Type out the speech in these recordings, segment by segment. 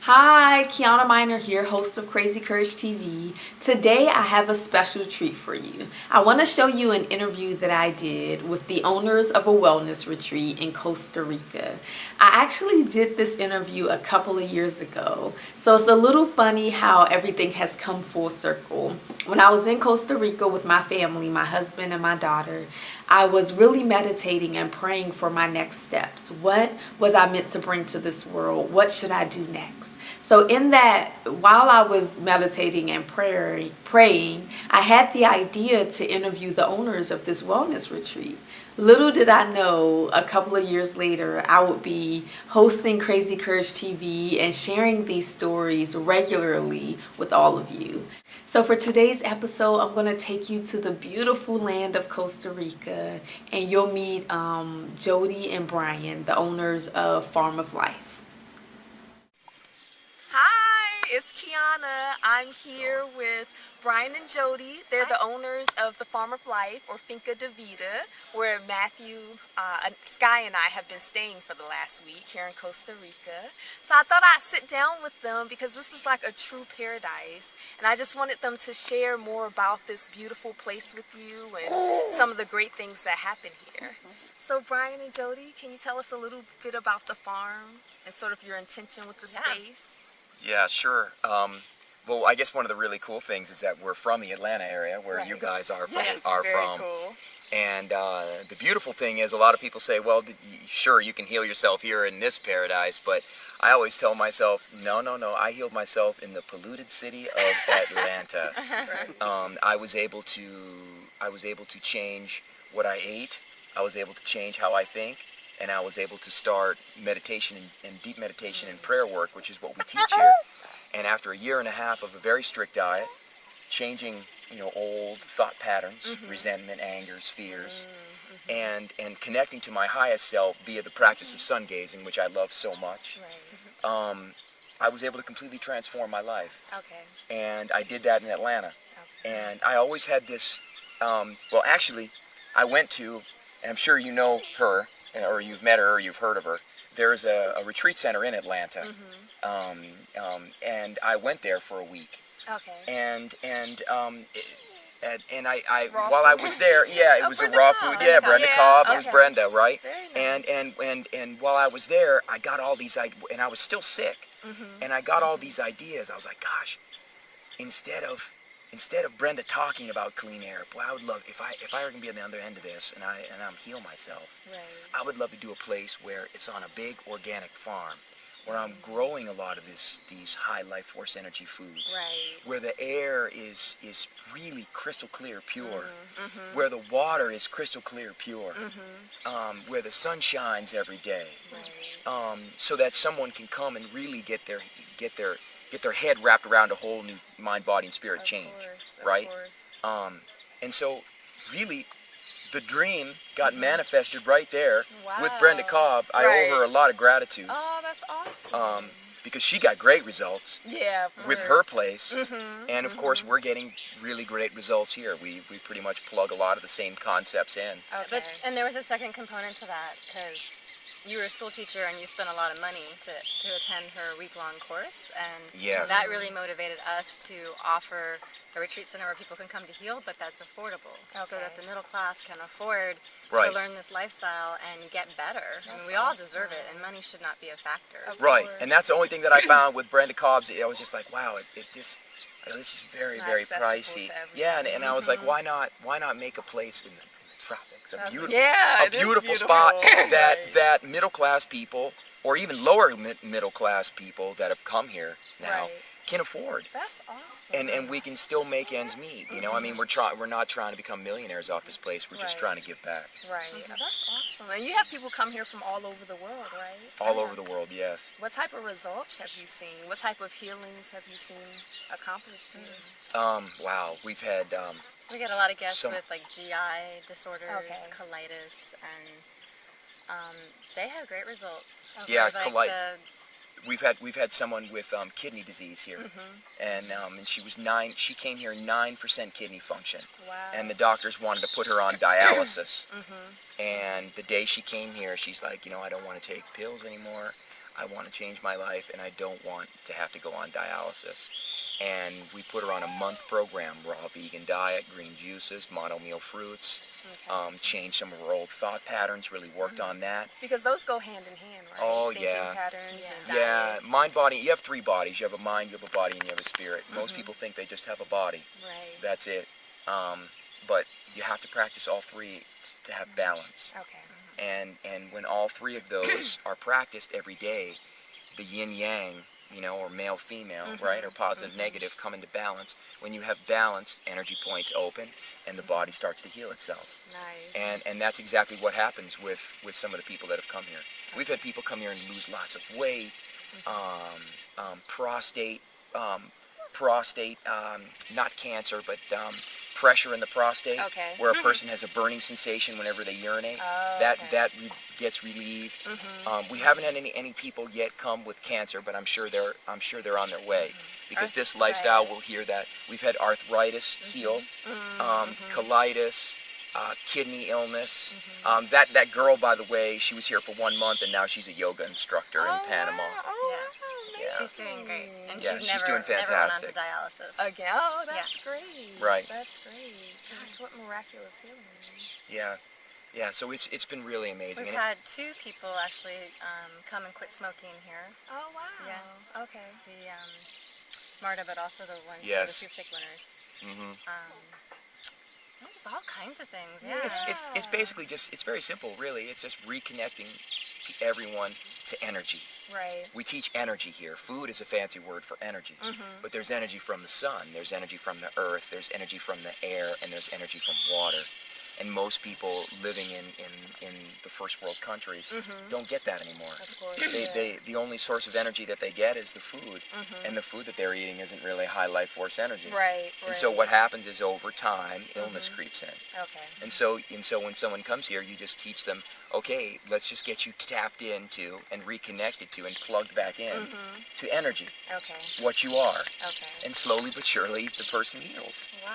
Hi, Kiana Miner here, host of Crazy Courage TV. Today I have a special treat for you. I want to show you an interview that I did with the owners of a wellness retreat in Costa Rica. I actually did this interview a couple of years ago, so it's a little funny how everything has come full circle. When I was in Costa Rica with my family, my husband and my daughter, I was really meditating and praying for my next steps. What was I meant to bring to this world? What should I do next? So in that, while I was meditating and praying, I had the idea to interview the owners of this wellness retreat. Little did I know, a couple of years later, I would be hosting Crazy Courage TV and sharing these stories regularly with all of you. So for today's episode, I'm going to take you to the beautiful land of Costa Rica, and you'll meet Jody and Brian, the owners of Farm of Life. Hi, it's Kiana. I'm here with Brian and Jody. They're the owners of the Farm of Life, or Finca de Vida, where Matthew, Sky, and I have been staying for the last week here in Costa Rica. So I thought I'd sit down with them because this is like a true paradise, and I just wanted them to share more about this beautiful place with you and some of the great things that happen here. So Brian and Jody, can you tell us a little bit about the farm and sort of your intention with the space? Yeah, sure. Well, I guess one of the really cool things is that we're from the Atlanta area, where you guys are from. Cool. And the beautiful thing is, a lot of people say, well, sure, you can heal yourself here in this paradise, but I always tell myself, no, I healed myself in the polluted city of Atlanta. I was able to change what I ate. I was able to change how I think. And I was able to start meditation and deep meditation and prayer work, which is what we teach here. And after a year and a half of a very strict diet, changing, old thought patterns, resentment, angers, fears, and connecting to my highest self via the practice of sun gazing, which I love so much, I was able to completely transform my life. Okay. And I did that in Atlanta. Okay. And I always had this, well, actually, I went to, and I'm sure you know her, or you've met her, or you've heard of her. There's a retreat center in Atlanta, and I went there for a week. Okay. And I while I was there, it was a raw food. Yeah, Brenda Cobb. It was Brenda, right? Very nice. And while I was there, I got all these and I was still sick, and I got all these ideas. I was like, gosh, instead of Brenda talking about clean air, boy, I would love, if I were gonna be on the other end of this and I'm heal myself, I would love to do a place where it's on a big organic farm, where I'm growing a lot of these high life force energy foods, where the air is really crystal clear, pure, where the water is crystal clear, pure, where the sun shines every day, so that someone can come and really get their head wrapped around a whole new mind, body, and spirit change, right? And so, really, the dream got manifested right there with Brenda Cobb. I owe her a lot of gratitude. Oh, that's awesome. Because she got great results with her place, and of course, we're getting really great results here. We pretty much plug a lot of the same concepts in. Okay. And there was a second component to that, because you were a school teacher and you spent a lot of money to attend her week-long course, and that really motivated us to offer a retreat center where people can come to heal, but that's affordable, so that the middle class can afford to learn this lifestyle and get better. I mean, we all deserve it, and money should not be a factor. Right, and that's the only thing that I found with Brenda Cobb's. I was just like, wow, this is very, very pricey. Yeah, and I was like, why not make a place in the tropics, a beautiful spot that middle class people, or even lower middle class people that have come here now can afford. That's awesome. And we can still make ends meet. I mean, we're not trying to become millionaires off this place. We're just trying to give back. Right. That's awesome. And you have people come here from all over the world, right? All over the world, yes. What type of results have you seen? What type of healings have you seen accomplished here? Wow, we've had. We get a lot of guests with like GI disorders, colitis, and they have great results. Yeah, like we've had someone with kidney disease here, and she was she came here 9% kidney function, and the doctors wanted to put her on dialysis, and the day she came here, she's like, I don't want to take pills anymore, I want to change my life, and I don't want to have to go on dialysis. And we put her on a month program, raw vegan diet, green juices, mono-meal fruits, changed some of her old thought patterns, really worked on that. Because those go hand in hand, right? Oh, Thinking patterns and diet. Mind, body, you have 3 bodies. You have a mind, you have a body, and you have a spirit. Most people think they just have a body. Right. That's it. But you have to practice all 3 to have balance. Okay. And when all 3 of those are practiced every day, the yin-yang, or male-female, right, or positive, negative, come into balance. When you have balance, energy points open, and the body starts to heal itself. Nice. And that's exactly what happens with some of the people that have come here. We've had people come here and lose lots of weight, prostate, not cancer, but pressure in the prostate, where a person has a burning sensation whenever they urinate. That gets relieved. We haven't had any people yet come with cancer, but I'm sure they're on their way, because this lifestyle will heal that. We've had arthritis healed, colitis, kidney illness. That girl, by the way, she was here for 1 month, and now she's a yoga instructor in Panama. She's doing great, and she's doing fantastic. Never went on to dialysis. Again? Oh, that's great. Right. That's great. Gosh, what miraculous healing. Yeah. So it's been really amazing. We've had 2 people actually come and quit smoking here. Oh wow. Yeah. Okay. The Marta, but also the ones who are the Soup Stick winners. Just all kinds of things. Yeah. It's basically it's very simple, really. It's just reconnecting everyone to energy. Right. We teach energy here. Food is a fancy word for energy. But there's energy from the sun, there's energy from the earth, there's energy from the air, and there's energy from water. And most people living in the first world countries don't get that anymore. Of course, the only source of energy that they get is the food, and the food that they're eating isn't really high life force energy. Right. And so what happens is, over time, illness creeps in. Okay. And so when someone comes here, you just teach them, okay, let's just get you tapped into and reconnected to and plugged back in to energy. Okay. What you are. Okay. And slowly but surely, the person heals. Wow.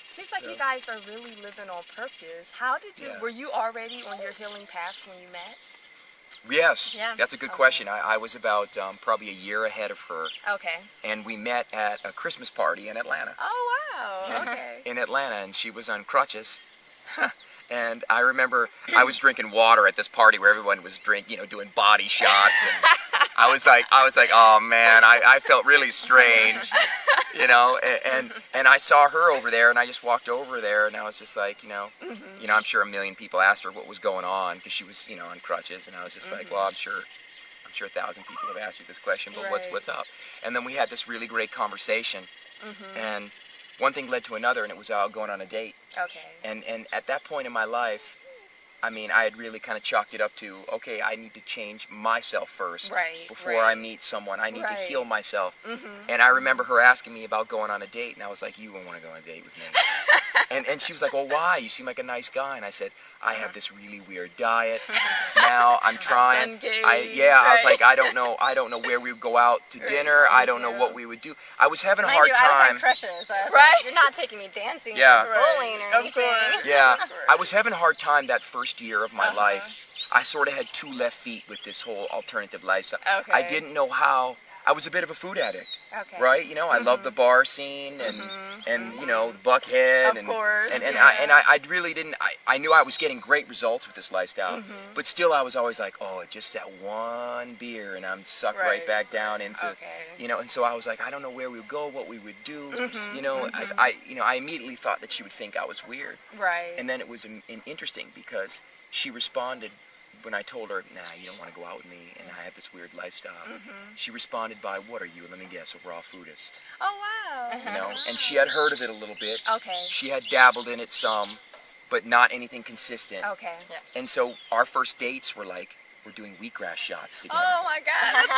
Seems like you guys are really living on purpose. How did you, were you already on your healing paths when you met? Yes, that's a good question. I was about probably a year ahead of her. Okay. And we met at a Christmas party in Atlanta. Oh, wow. Okay. In Atlanta, and she was on crutches. And I remember I was drinking water at this party where everyone was doing body shots, and I was like, oh man, I felt really strange, and I saw her over there, and I just walked over there, and I was just like, I'm sure a million people asked her what was going on, because she was, on crutches, and I was just like, well, I'm sure 1,000 people have asked you this question, but what's up? And then we had this really great conversation, and one thing led to another, and it was going on a date. Okay. And at that point in my life, I had really kind of chalked it up to, okay, I need to change myself first before I meet someone. I need to heal myself. And I remember her asking me about going on a date, and I was like, you won't want to go on a date with me. and she was like, well, why? You seem like a nice guy. And I said, I have this really weird diet. Now I'm trying. I was like, I don't know where we would go out to dinner. I don't know what we would do. I was having a hard time. I was like crushes. So I was like, you're not taking me dancing or bowling or anything. Yeah, I was having a hard time that first year of my life. I sort of had 2 left feet with this whole alternative lifestyle. Okay. I didn't know how. I was a bit of a food addict. Okay. Right? I love the bar scene and Buckhead of course. And I really didn't. I knew I was getting great results with this lifestyle, but still I was always like, oh, just that one beer, and I'm sucked right back down into, and so I was like, I don't know where we would go, what we would do, I immediately thought that she would think I was weird. Right. And then it was interesting because she responded when I told her, nah, you don't want to go out with me, and I have this weird lifestyle. She responded by, what are you? Let me guess, a raw foodist. Oh, wow. And she had heard of it a little bit. Okay. She had dabbled in it some, but not anything consistent. Okay. Yeah. And so our first dates were like, we're doing wheatgrass shots together. Oh my God, that's so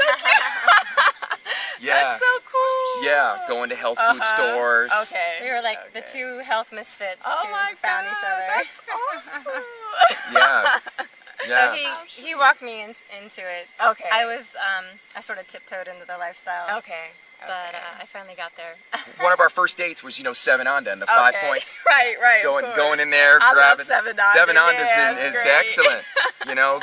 cute. That's so cool. Yeah, going to health food stores. Okay. We were like the 2 health misfits who my found God, each other. That's awesome. Yeah. Yeah. So he walked me into it. Okay. I sort of tiptoed into the lifestyle. Okay. But I finally got there. One of our first dates was, 7 Onda and the 5 points. Right. Going in there, I grabbing love 7 Onda. 7 Ondas Yeah, is great. excellent.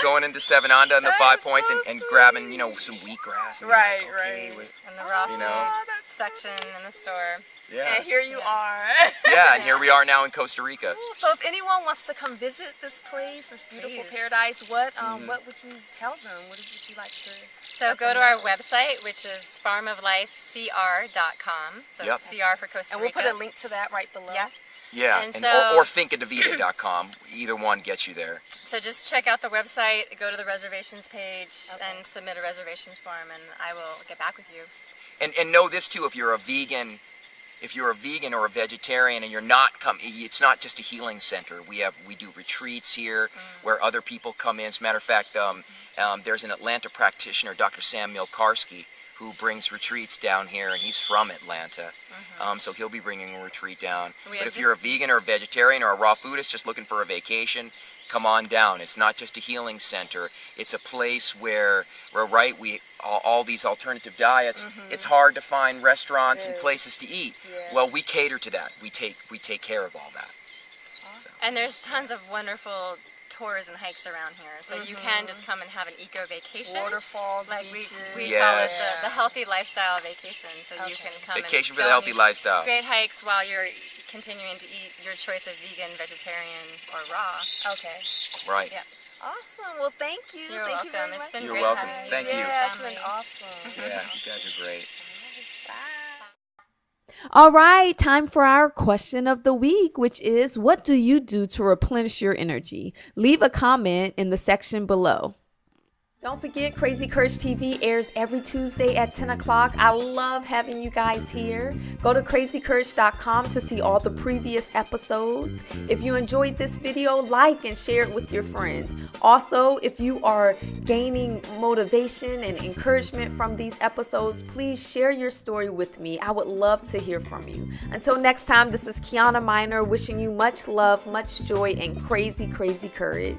Going into 7 Onda and the That 5 is points so and sweet. grabbing, some wheatgrass. And Right, you're like, okay, right. with- And the raw You food know. section in the store. yeah. And here you are. Yeah, and here we are now in Costa Rica. Cool. So if anyone wants to come visit this place, this beautiful Please. paradise, what would you tell them? What would you like to? So go to our website, which is farmoflifecr.com. So Yep. CR for Costa Rica. And we'll put a link to that right below. Yeah. Yeah, And and so- or thinkadavita.com. Either one gets you there. So just check out the website, go to the reservations page, Okay. and submit a reservations form, and I will get back with you. And know this too, if you're a vegan or a vegetarian and you're not it's not just a healing center. We do retreats here where other people come in. As a matter of fact, there's an Atlanta practitioner, Dr. Sam Milkarski, who brings retreats down here, and he's from Atlanta. So he'll be bringing a retreat down. We But have if you're a vegan or a vegetarian or a raw foodist just looking for a vacation, come on down. It's not just a healing center. It's a place where all these alternative diets. It's hard to find restaurants and places to eat. Yeah. Well, we cater to that. We take care of all that. So. And there's tons of wonderful tours and hikes around here, so you can just come and have an eco vacation. Waterfalls, Like beaches. we Yes. call it the healthy lifestyle vacation. So you Okay. can come Vacation and for the go on healthy these lifestyle. Great hikes while you're continuing to eat your choice of vegan, vegetarian, or raw. Okay. Right. Yeah. Awesome. Well, thank you. You're thank you very welcome. much. It's been You're great welcome. having you. Thank you. Yeah, it's been Family. awesome. Yeah, you guys are great. Bye. All right, time for our question of the week, which is, what do you do to replenish your energy? Leave a comment in the section below. Don't forget, Crazy Courage TV airs every Tuesday at 10 o'clock. I love having you guys here. Go to crazycourage.com to see all the previous episodes. If you enjoyed this video, like and share it with your friends. Also, if you are gaining motivation and encouragement from these episodes, please share your story with me. I would love to hear from you. Until next time, this is Kiana Minor wishing you much love, much joy, and crazy, crazy courage.